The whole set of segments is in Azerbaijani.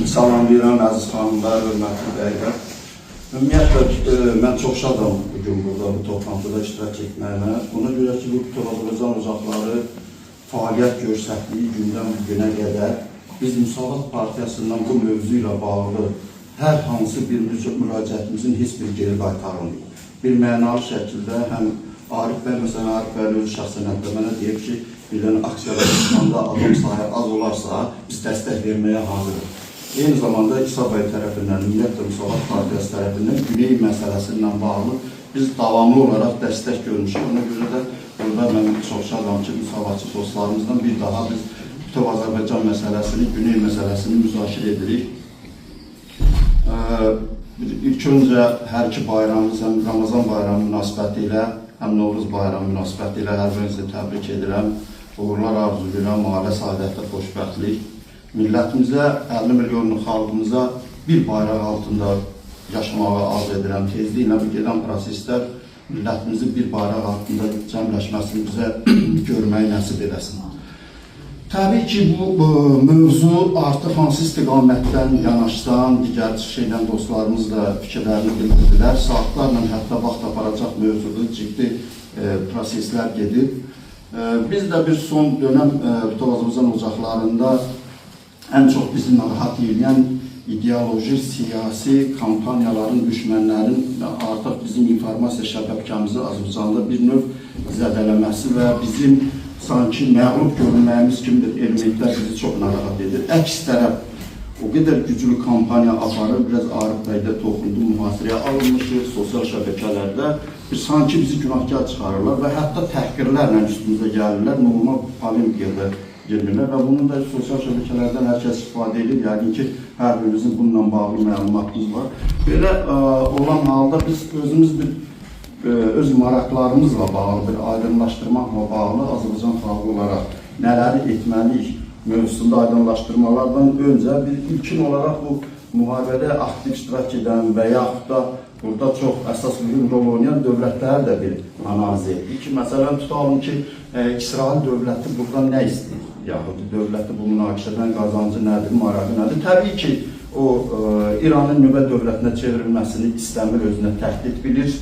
Salamlayıram əziz xanımlar, hörmətli bəylər. Ümumiyyətlə, mən çox şadam bugün burada, bu toplantıda iştirak etməyimə. Ona görə ki, bu Bütöv Azərbaycan Ocaqları fəaliyyət göstərdiyi gündən bugünə qədər biz Müsavat Partiyasından bu mövzu ilə bağlı hər hansı bir müraciətimizin heç bir geri qaytarılmıyor. Bir mənalı şəkildə həm Arif bəy, məsələn, Arif bəy özü şəxsən hətta mənə deyib ki, bir dənə aksiyada çıxanda adam sayı az olarsa biz dəstək verməyə hazırıq. Eyni zamanda İsa bəy tərəfindən, ümumiyyətlə Müsavat Partiyası tərəfindən Güney məsələsindən bağlı biz davamlı olaraq dəstək görmüşük. Ona görə də burada mən çox şadam ki, müsavatçı dostlarımızdan bir daha biz Bütöv Azərbaycan məsələsini, Güney məsələsini müzakirə edirik. İlk öncə hər iki bayramımız, həm Ramazan bayramı münasibəti ilə, həm Novruz bayramı münasibəti ilə hər birinizi təbrik edirəm. Uğurlar arzu edirəm, ailə saadətli, xoşbəxtlik. Millətimizə, 50 milyonluq xalqımıza bir bayraq altında yaşamağa arzu edirəm. Tezliklə gedən proseslər millətimizin bir bayraq altında cəmləşməsini bizə görməyi nəsib edəsin. Təbii ki, bu mövzu artıq hansı istiqamətdən yanaşsan, digər şeydən dostlarımız da fikirlərini bildirdilər. Saatlarla hətta vaxt aparacaq mövzuda ciddi proseslər gedib. Biz də bir son dönəm Bütöv Azərbaycan Ocaqlarında ən çox bizi narahat edən ideoloji, siyasi kampaniyaların, düşmənlərin artıq bizim informasiya şəbəkəmizi Azərbaycanda bir növ zədələməsi və bizim sanki məğlub görünməyimiz kimidir elementlər bizi çox narahat edir. Əks tərəf, o qədər güclü kampaniya aparır, biraz Arif bəydə toxundu, mühasirəyə alınmışı, sosial şəbəkələrdə sanki bizi günahkar çıxarırlar və hətta təhqirlərlə üstümüzə gəlirlər, normal polemikada girmirlər və bunun da sosial şəbəkələrdən hər kəs istifadə edir. Yəqin ki, hər birimizin bununla bağlı məlumatımız var. Belə olan halda biz özümüz öz maraqlarımızla bağlı, bir aydınlaşdırmaqla bağlı Azərbaycan xalqı olaraq nələri etməliyik mövzusunda aydınlaşdırmalardan öncə bir ilkin olaraq bu müharibədə aktiv iştirak edən və yaxud da burada çox əsas mühüm rol oynayan dövlətləri də bir analiz etdik ki, məsələn, tutalım ki, İsrail dövləti buradan nə istəyir? Yaxud dövləti bu münaqişədən qazancı nədir, marağı nədir? Təbii ki, o İranın nüvə dövlətinə çevrilməsini istəmir, özünə təhdid bilir.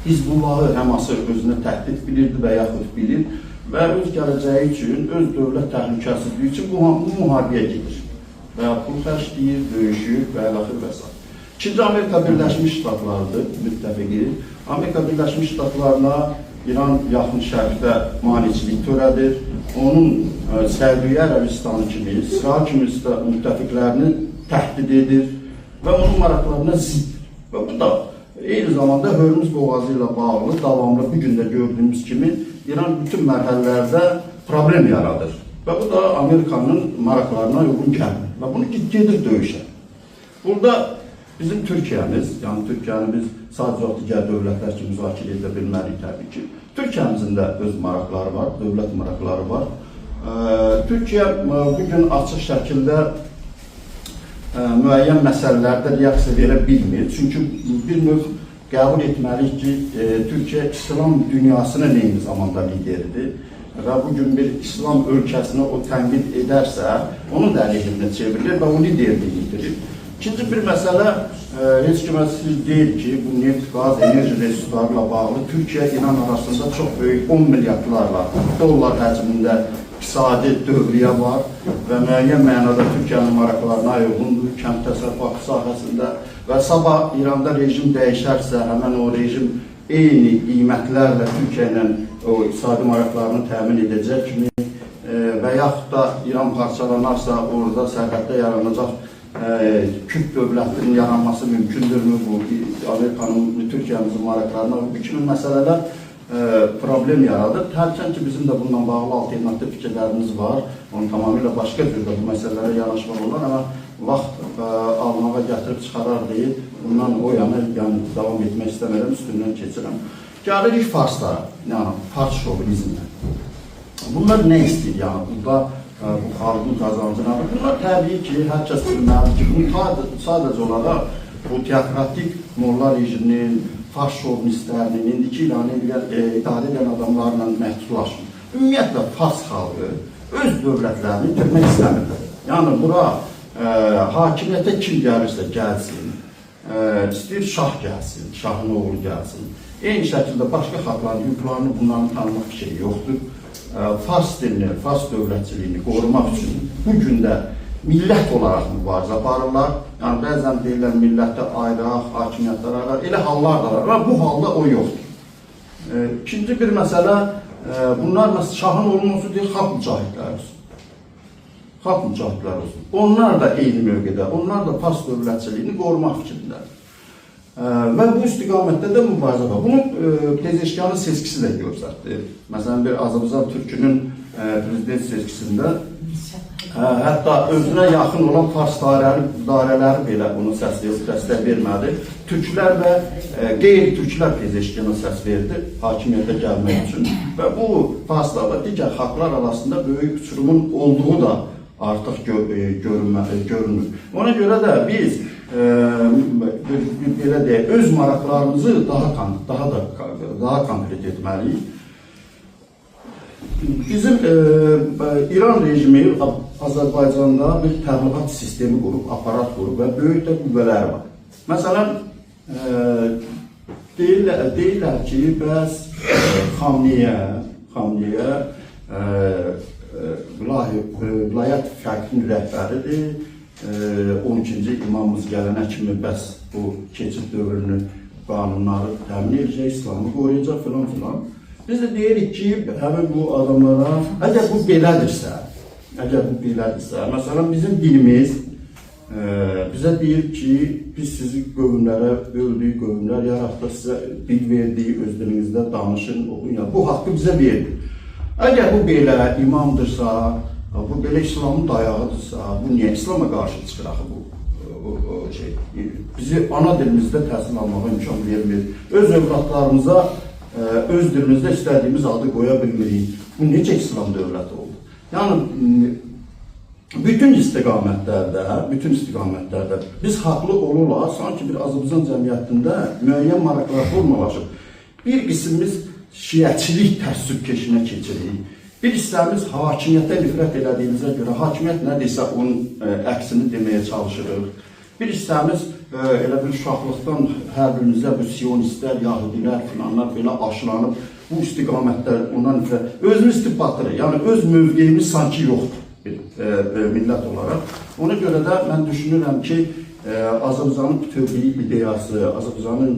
Hizbullahı, Həması özünə təhdid bilirdi və yaxud bilir və öz gələcəyi üçün, öz dövlət təhlükəsizliyi üçün bu müharibəyə gedir. Və pul xərcləyir, döyüşür və əlaxır və s. İkinci Amerika Birləşmiş Ştatlarıdır, müttəfiqi. Amerika Birləşmiş Ştatlarına İran yaxın şərqdə maneçilik törədir. Onun Səudiyyə Ərəbistanı kimi, İsrail kimi müttəfiqlərini təhdid edir və onun maraqlarına ziddir. Və bu da eyni zamanda Hörmüz boğazı ilə bağlı davamlı bir gündə gördüyümüz kimi İran bütün mərhələlərdə problem yaradır. Və bu da Amerikanın maraqlarına uyğun gəlmir. Və bunu gedir döyüşə. Burada bizim Türkiyəmiz, yəni Türkiyəni biz sadəcə digər dövlətlər kimi müzakirə edə bilmərik təbii ki. Türkiyəmizin də öz maraqları var, dövlət maraqları var. Türkiyə bugün açıq şəkildə müəyyən məsələlərdə reaksiya verə bilmir. Çünki bir növ qəbul etməliyik ki, Türkiyə İslam dünyasının eyni zamanda lideridir. Və bugün bir İslam ölkəsini o tənqid edərsə, onun da əleyhinə çevrilir və o liderliyi yitirir. İkinci bir məsələ, heç kimə siz deyil ki, bu neft, qaz, enerji resurslarla bağlı Türkiyə-İran arasında çox böyük 10 milyardlarla dollar həcmində iqtisadi dövriyə var və müəyyən mənada Türkiyənin maraqlarına uyğundur, kənd təsərrüfatı sahəsində və sabah İranda rejim dəyişərsə, həmən o rejim eyni qiymətlərlə Türkiyə ilə o iqtisadi maraqlarını təmin edəcək kimi və yaxud da İran parçalanarsa, orada sərhəddə yaranacaq Kürt dövlətinin yaranması mümkündürmü? Bu, Amerikanın, Türkiyəmizin maraqlarına bu kimi məsələlər problem yaradır. Hərçən ki, bizim də bununla bağlı alternativ fikirlərimiz var. Onun tamamilə başqa cürdə bu məsələlərə yanaşmaq olar, amma vaxt almağa gətirib çıxarar deyil. Bundan o yana davam etmək istəmirəm, üstündən keçirəm. Gəlirik farslara, yəni fars şovinizmlə. Bunlar nə istəyir? Yəni, burada bu xalqın qazancına. Bunlar təbii ki, hər kəs bilməlidir ki, bunu sadəcə olaraq bu teokratik molla rejiminin, fars şovinistlərinin, indiki idarə edən adamlarla məhdudlaşmır. Ümumiyyətlə, fars xalqı öz dövlətlərini itirmək istəmirlər. Yəni, bura hakimiyyətə kim gəlirsə gəlsin, istəyir şah gəlsin, şahın oğlu gəlsin. Eyni şəkildə başqa xalqların hüquqlarını bunların tanımaq fikri yoxdur. Fars dilini, Fars dövlətçiliyini qorumaq üçün bu gündə millət olaraq mübarizə aparırlar. Yəni, bəzən deyirlər millətə ayraq, hakimiyyətlər ayraq, elə hallar da var. Bu halda o yoxdur. İkinci bir məsələ, bunlar şahın olması deyil, xalq mücahidləri olsun. Xalq mücahidləri olsun. Onlar da eyni mövqedə, onlar da Fars dövlətçiliyini qorumaq fikrindədir. Və bu istiqamətdə də mübarizə var. Bunu Pezeşkanın seçkisi də göstərdi. Məsələn, bir Azərbaycan türkünün prezident seçkisində hətta özünə yaxın olan Fars dairələri belə onu dəstək vermədi. Türklər və qeyri-türklər Pezeşkana səs verdi hakimiyyətə gəlmək üçün. Və bu Farslarla digər xalqlar arasında böyük uçurumun olduğu da artıq görünür. Ona görə də biz belə deyək, öz maraqlarımızı daha konkret etməliyik. Bizim İran rejimi Azərbaycanda bir təbliğat sistemi qurub, aparat qurub və böyük də qüvvələri var. Məsələn, deyirlər ki, bəs Xamneyə vilayət fərqinin rəhbəridir. 12-ci imamımız gələnə kimi bəs bu keçid dövrünü, qanunları təmin edəcək, İslamı qoruyacaq filan. Biz də deyirik ki, həmin bu adamlara, əgər bu belədirsə, məsələn, bizim dinimiz bizə deyir ki, biz sizi qövmlərə, böldük qövmlər yaratdıq, sizə dil verdik, öz dilinizdə danışın, oxuyun. Bu haqqı bizə verir. Əgər bu belə imamdırsa, bu belə İslamın dayağıdırsa, bu niyə İslama qarşı çıxır axı bu şey? Bizi ana dilimizdə təhsil almağa imkan vermir. Öz övladlarımıza öz dilimizdə istədiyimiz adı qoya bilmirik. Bu necə İslam dövləti oldu? Yəni, bütün istiqamətlərdə biz haqlı olurlar, sanki bir Azərbaycan cəmiyyətində müəyyən maraqlar formalaşıb. Bir qismimiz şiəçilik təəssübkeşinə keçirik. Bir hissəmiz hakimiyyətə nifrət elədiyimizə görə, hakimiyyət nə desə onun əksini deməyə çalışırıq. Bir hissəmiz elə bir uşaqlıqdan hər birimizə bu siyonistlər, yahudilər filanlar belə aşılanıb, bu istiqamətlər ondan nifrət. Özümüz batırıq, yəni öz mövqeyimiz sanki yoxdur millət olaraq. Ona görə də mən düşünürəm ki, Azərbaycanın bütövlüyü ideyası, Azərbaycanın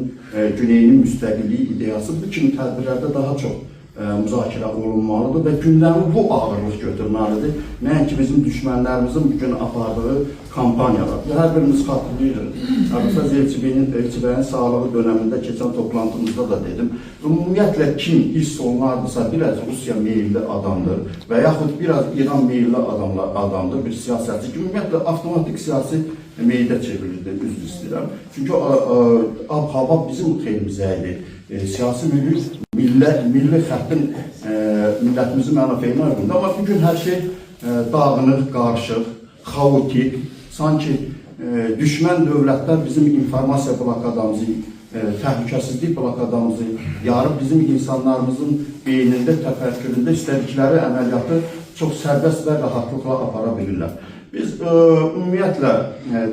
güneyinin müstəqilliyi ideyası bu kimi tədbirlərdə daha çox müzakirə olunmalıdır və gündəmi bu ağırlıq götürməlidir. Nəinki bizim düşmənlərimizin bugün apardığı kampaniyalar. Hər birimiz xatırlayırıq. Əbülfəz Elçibəyinin sağlığı dönəmində keçən toplantımızda da dedim. Ümumiyyətlə kim hiss olunardısa biraz Rusiya meyilli adamdır və yaxud biraz İran meyilli adamdır, bir siyasətçi ki, ümumiyyətlə avtomatik siyasi meyildə çevrilirdi, üzr istəyirəm. Çünki hava bizim xeyrimizə idi. Siyasi milli xəttin millətimizin mənafeyini aydındır. Amma bugün hər şey dağınıq, qarışıq, xaotik, sanki düşmən dövlətlər bizim informasiya blokadamızı, təhlükəsizlik blokadamızı yarıb bizim insanlarımızın beynində, təfəkküründə istədikləri əməliyyatı çox sərbəst və rahatlıqla apara bilirlər. Biz ümumiyyətlə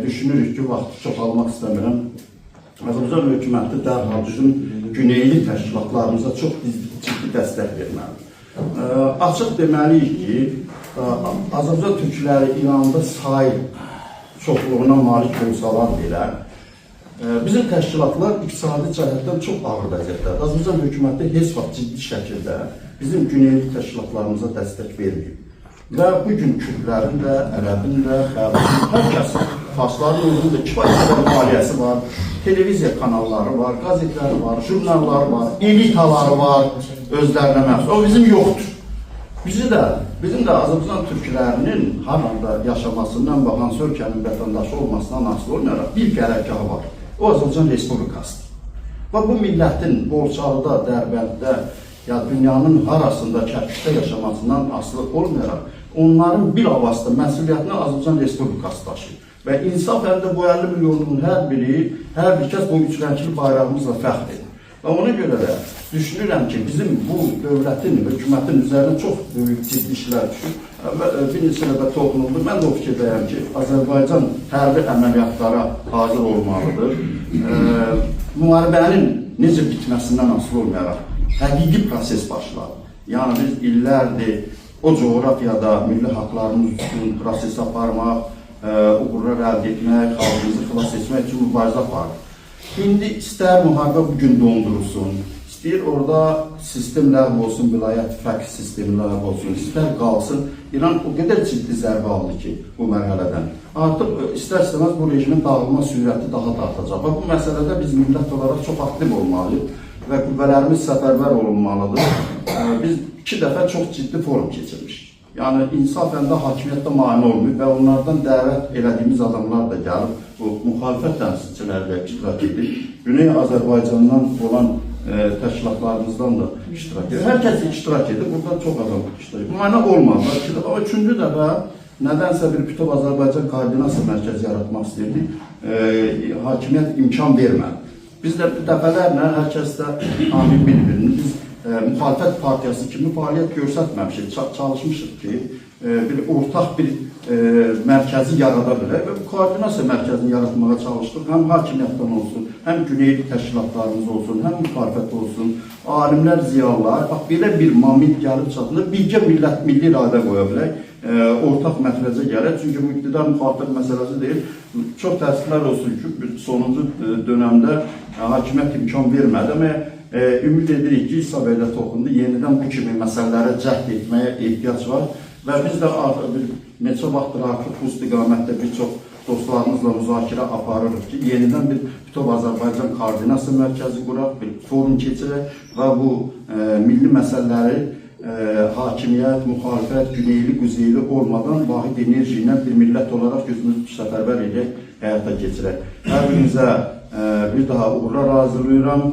düşünürük ki, vaxtı çox almaq istəmirəm. Azərbaycan hökuməti dərhal bizim güneyli təşkilatlarımıza çox ciddi dəstək verməlidir. Açıq deməliyik ki, Azərbaycan türkləri İranında say çoxluğuna malik olsalar belə, bizim təşkilatlar iqtisadi cəhətdən çox ağır vəziyyətlər. Azərbaycan hökuməti heç vaxt ciddi şəkildə bizim güneyli təşkilatlarımıza dəstək verməyib. Və bugün Kürdlərin də, Ərəbin də, Xəbərin, hər kəs, Farsların özünün də kifayət maliyyəsi var, televiziya kanalları var, qazetləri var, jurnalları var, elitaları var, özlərinə məxsus. O bizim yoxdur. Bizim də Azərbaycan türklərinin harada yaşamasından və hansı ölkənin vətəndaşı olmasından asılı olmayaraq bir qərargahı var. O Azərbaycan Respublikasıdır. Və bu millətin Borçalıda, Dərbənddə, ya dünyanın harasında kərküşdə yaşamasından asılı olmayaraq, onların bir avazda məsuliyyətini Azərbaycan Respublikası daşıyır. Və insaf əldə bu 50 milyonun hər bir kəs bu üç rəngli bayrağımızla fəxr edir. Və ona görə də düşünürəm ki, bizim bu dövlətin, hökumətin üzərinə çox böyük ciddi işlər düşür. bir neçə dəfə toxunuldu. Mən də o fikirdəyəm ki, Azərbaycan hərbi əməliyyatlara hazır olmalıdır. Müharibənin necə bitməsindən asılı olmayaraq həqiqi proses başladı. Yəni biz illərdir o coğrafiyada milli haqlarımız üçün proses aparmaq, uğurlar əldə etmək, xalqımızı xilas etmək üçün mübarizə aparır. İndi istər müharibə bugün dondurulsun, istəyir orada sistem ləğv olsun, vilayət fərq sistemi ləğv olsun, istər qalsın. İran o qədər ciddi zərbə aldı ki, bu mərhələdən. Artıq istər-istəməz bu rejimin dağılma sürəti daha da artacaq. Bu məsələdə biz millət olaraq çox aktiv olmalıyıq və qüvvələrimiz səfərbər olunmalıdır. Biz 2 dəfə çox ciddi forum keçirmişik. Yəni, insafən də hakimiyyətdə mane olmuyor və onlardan dəvət elədiyimiz adamlar da gəlib, bu müxalifət təmsilçiləri də iştirak edir. Güney Azərbaycandan olan təşkilatlarımızdan da iştirak edir. Hər kəs iştirak edir, burada çox adam iştirak edir. Mane olmadı. Amma 3-cü dəfə nədənsə bir Bütöv Azərbaycan koordinasiya mərkəzi yaratmaq istəyirdik. Hakimiyyət imkan vermədi. Biz də dəfələrlə hər kəs də amin bir-birini biz müxalifət partiyası kimi fəaliyyət göstərməmişik, çalışmışıq ki, bir ortaq bir mərkəzi yarada bilək və bu koordinasiya mərkəzini yaratmağa çalışdıq. Həm hakimiyyətdən olsun, həm güneyli təşkilatlarımız olsun, həm müxalifət olsun, alimlər, ziyalılar, bax, belə bir moment gəlib çatılır, bircə millət, milli iradə qoya bilək, ortaq məxrəcə gəlir. Çünki bu iqtidar müxalifət məsələsi deyil. Çox təəssüflər olsun ki, sonuncu dönəmdə hakimiyyət imkan vermədi, amma ümid edirik ki, İsa bəylə toxundu, yenidən bu kimi məsələlərə cəhd etməyə ehtiyac var və biz də neçə vaxtdır artıq bu istiqamətdə bir çox dostlarımızla müzakirə aparırıq ki, yenidən bir Bütöv Azərbaycan koordinasiya mərkəzi quraq, bir forum keçirək və bu milli məsələləri hakimiyyət, müxalifət, güneyli, quzeyli olmadan vahid enerji ilə bir millət olaraq gözümüzü səfərbər edək, həyata keçirək. Hər birinizə bir daha uğurlar arzulayıram.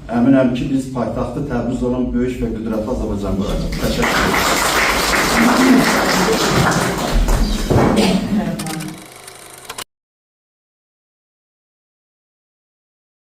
Əminəm ki, biz paytaxtı Təbriz olan böyük və qüdrətli Azərbaycan quracaq. Təşəkkür ederim.